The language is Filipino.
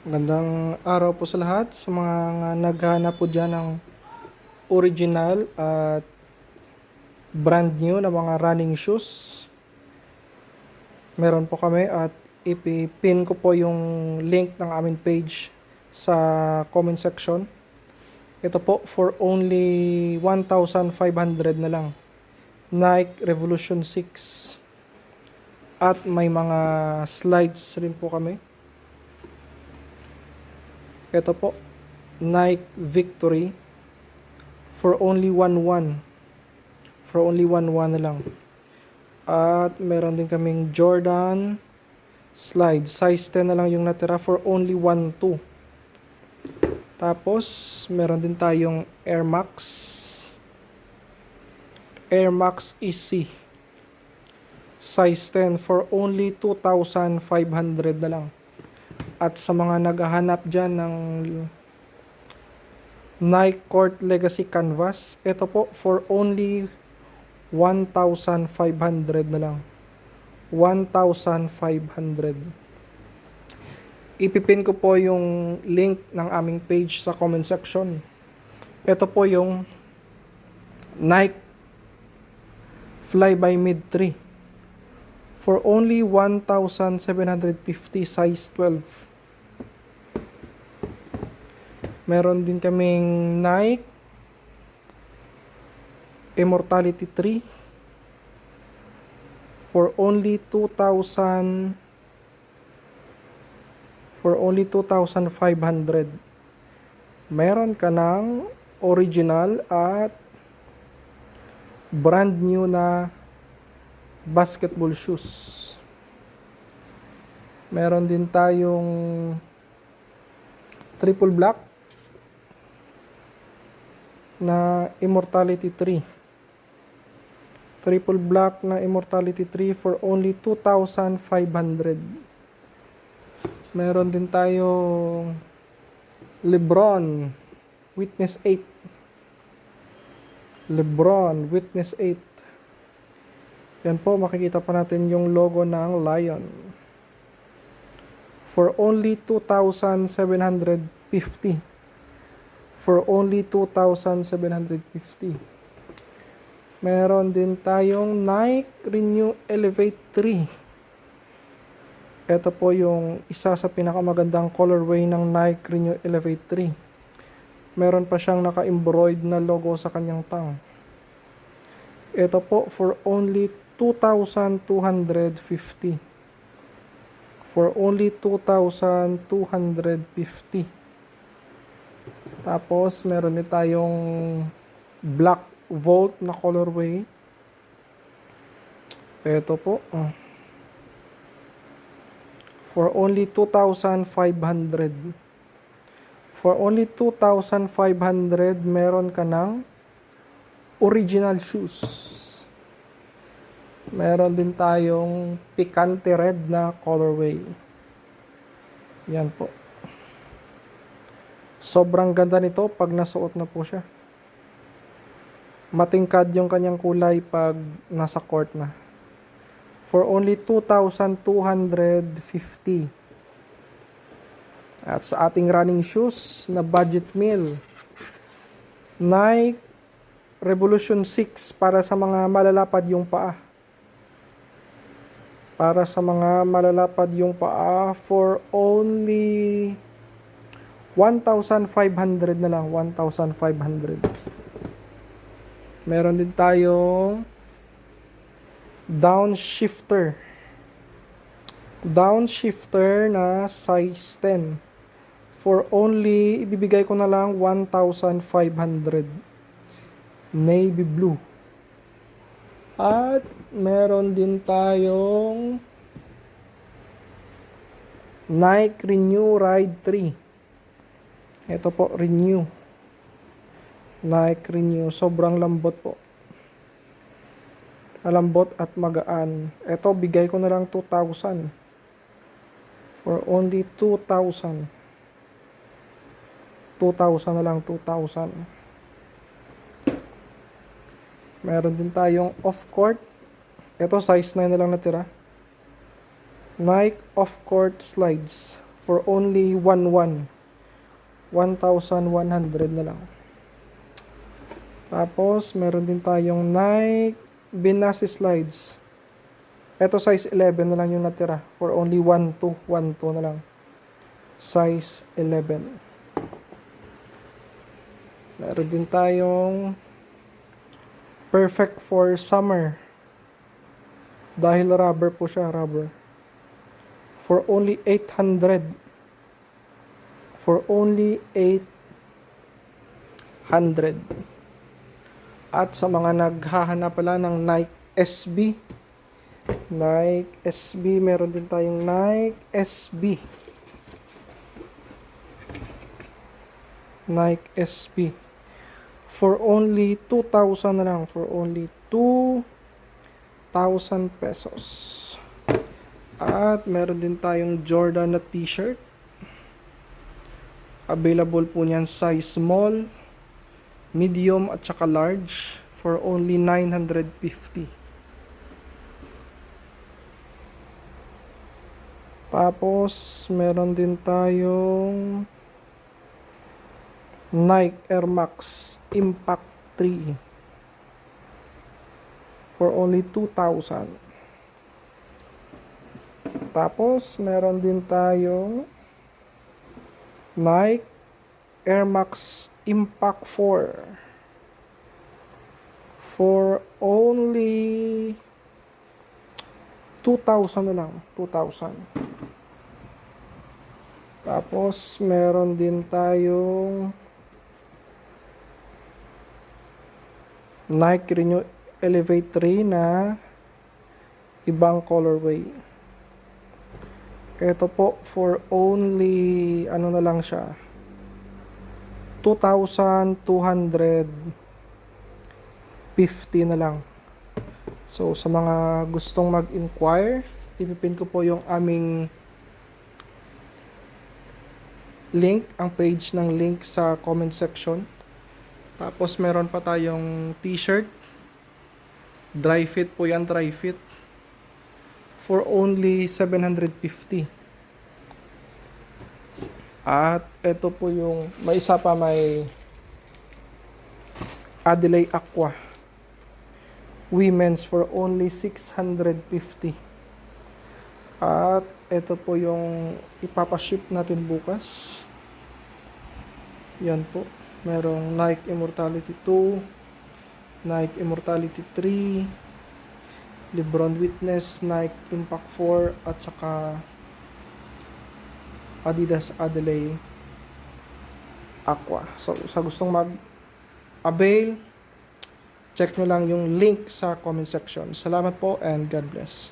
Magandang araw po sa lahat sa mga naghahanap po dyan ng original at brand new na mga running shoes. Meron po kami at ipipin ko po yung link ng aming page sa comment section. Ito po for only 1,500 na lang. Nike Revolution 6 at may mga slides rin po kami. Ito po, Nike Victory for only 1,100. For only 1,100 na lang. At meron din kaming Jordan slide. Size 10 na lang yung natira for only 1,200. Tapos, meron din tayong Air Max. Air Max EC. Size 10 for only 2,500 na lang. At sa mga naghahanap dyan ng Nike Court Legacy Canvas, ito po for only 1,500 na lang. 1,500. Ipipin ko po yung link ng aming page sa comment section. Ito po yung Nike Fly by Mid 3 for only 1,750 size 12. Meron din kaming Nike Immortality 3 for only 2,500. Meron ka ng original at brand new na basketball shoes. Meron din tayong triple black na Immortality 3. Triple black na Immortality 3 for only 2,500. Meron din tayong LeBron Witness 8. LeBron Witness 8. Yan po, makikita pa natin yung logo ng Lion. For only 2,750. For only 2,750. Meron din tayong Nike Renew Elevate 3. Ito po yung isa sa pinakamagandang colorway ng Nike Renew Elevate 3. Meron pa siyang naka-embroid na logo sa kanyang tang. Ito po for only 2,250. For only 2,250. Tapos, meron din tayong Black Volt na colorway. Ito po. For only 2,500. For only 2,500, meron ka ng original shoes. Meron din tayong Picante Red na colorway. Yan po. Sobrang ganda nito pag nasuot na po siya. Matingkad yung kanyang kulay pag nasa court na. For only 2,250. At sa ating running shoes na budget meal, Nike Revolution 6 para sa mga malalapad yung paa. Para sa mga malalapad yung paa for only 1,500 na lang, 1,500. Meron din tayong Downshifter. Downshifter na size 10. For only, ibibigay ko na lang 1,500. Navy blue. At meron din tayong Nike Renew Ride 3. Ito po, Renew. Nike Renew. Sobrang lambot po. Malambot at magaan. Ito, bigay ko na lang 2,000. For only 2,000. 2,000 na lang, 2,000. Meron din tayong off-court. Ito, size 9 na lang natira. Nike off-court slides for only 1,100 na lang. Tapos, meron din tayong Nike Benassi Slides. Ito size 11 na lang yung natira for only 1,212 na lang. Size 11. Meron din tayong perfect for summer. Dahil rubber po siya, rubber. For only 800. For only 800. At sa mga naghahanap pala ng Nike SB. Nike SB, meron din tayong Nike SB. Nike SB. For only 2,000 na lang. For only 2,000 pesos. At meron din tayong Jordan na t-shirt. Available po niyan size small, medium at saka large for only 950. Tapos meron din tayong Nike Air Max Impact 3 for only 2,000. Tapos meron din tayong Nike Air Max Impact 4 for only 2,000 na lang. 2,000. Tapos meron din tayong Nike Renew Elevate 3 na ibang colorway. Ito po for only ano na lang siya, 2,250 na lang. So sa mga gustong mag-inquire, ipipin ko po yung aming link, ang page ng link sa comment section. Tapos meron pa tayong t-shirt. Dry fit po yan, dry fit. For only 750. At ito po yung, may isa pa, may Adelaide Aqua. Women's for only 650. At ito po yung ipapaship natin bukas. Yan po. Merong Nike Immortality 2, Nike Immortality 3, LeBron Witness, Nike Impact 4, at saka Adidas Adelaide Aqua. So, sa gustong mag-avail, check nyo lang yung link sa comment section. Salamat po and God bless.